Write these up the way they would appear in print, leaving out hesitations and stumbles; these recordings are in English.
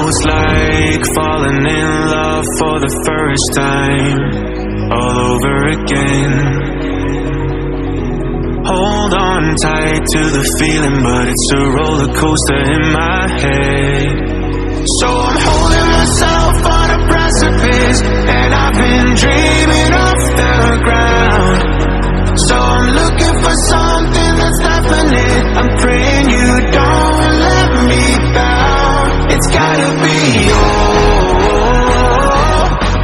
almost like falling in love for the first time, all over again. Hold on tight to the feeling, but it's a roller coaster in my head. So I'm holding myself on a precipice, and I've been dreaming off the ground. So I'm looking for something that's definite. I'm praying you don't let me down. It's gotta be all.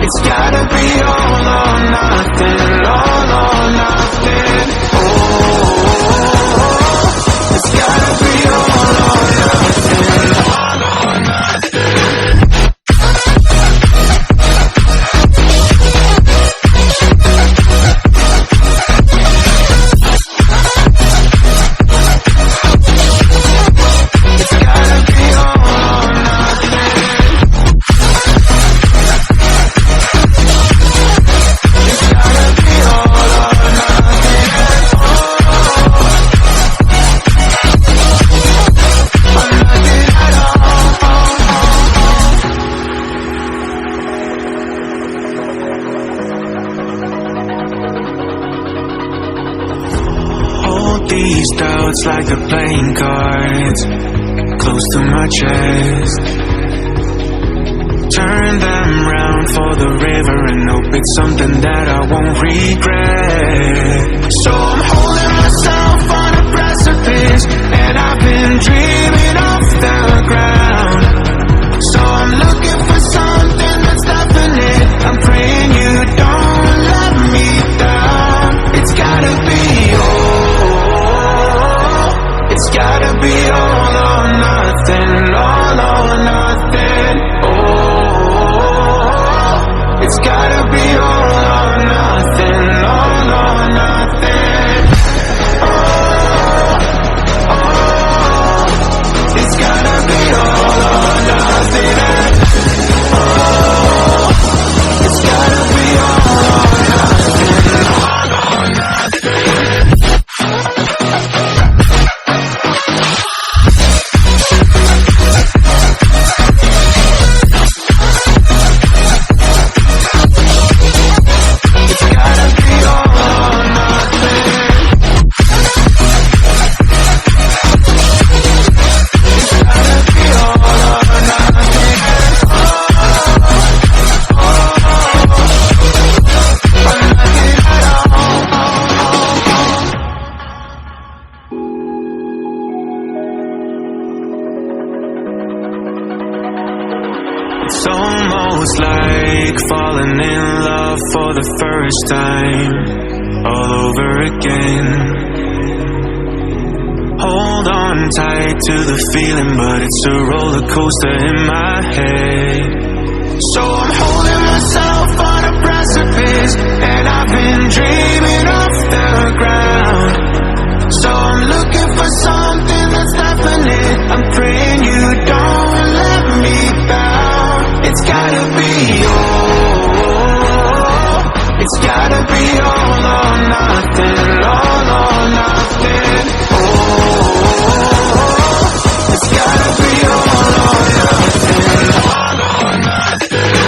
It's gotta be all or nothing. All or nothing. Oh, it's gotta be all or nothing. All or nothing. These doubts like the playing cards close to my chest. Turn them round for the river and hope it's something that I won't regret. So I'm holding myself on a precipice, and I've been dreaming off the ground. So I'm looking for something that's definite. I'm praying you don't let me down. It's gotta be it's gotta be all or nothing, all or nothing. Oh, it's gotta be all or nothing, all or nothing. Oh, oh, it's gotta be all or nothing. Oh, it's gotta be all or nothing, all or nothing. It's almost like falling in love for the first time, all over again. Hold on tight to the feeling, but it's a roller coaster in my head. So I'm holding myself on a precipice, and I've been dreaming off the ground. So I'm looking for something that's definite. I'm praying you don't let me down. It's gotta be all. It's gotta be all or nothing. All or nothing. Oh, it's gotta be all or nothing. All or nothing.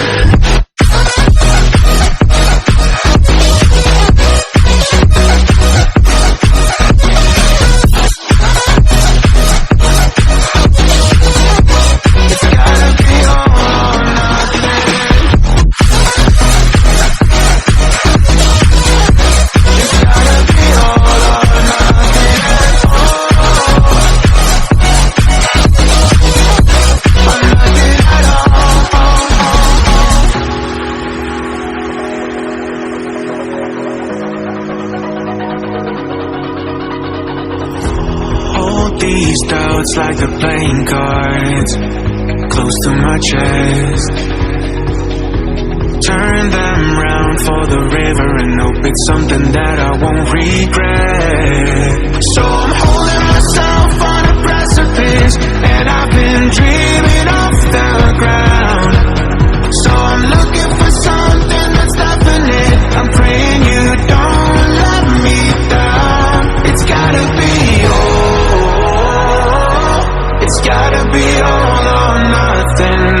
These doubts like the playing cards close to my chest. Turn them round for the river and hope it's something that I won't regret. So I'm holding myself on a precipice, and I've been dreaming off the ground. So I'm looking for something that's definite. I'm praying you don't let me down. It's gotta be all. It's gotta be all or nothing.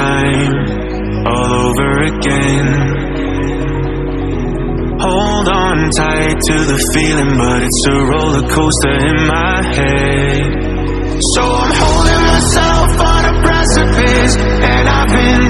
time all over again. Hold on tight to the feeling, but it's a roller coaster in my head. So I'm holding myself on a precipice, and I've been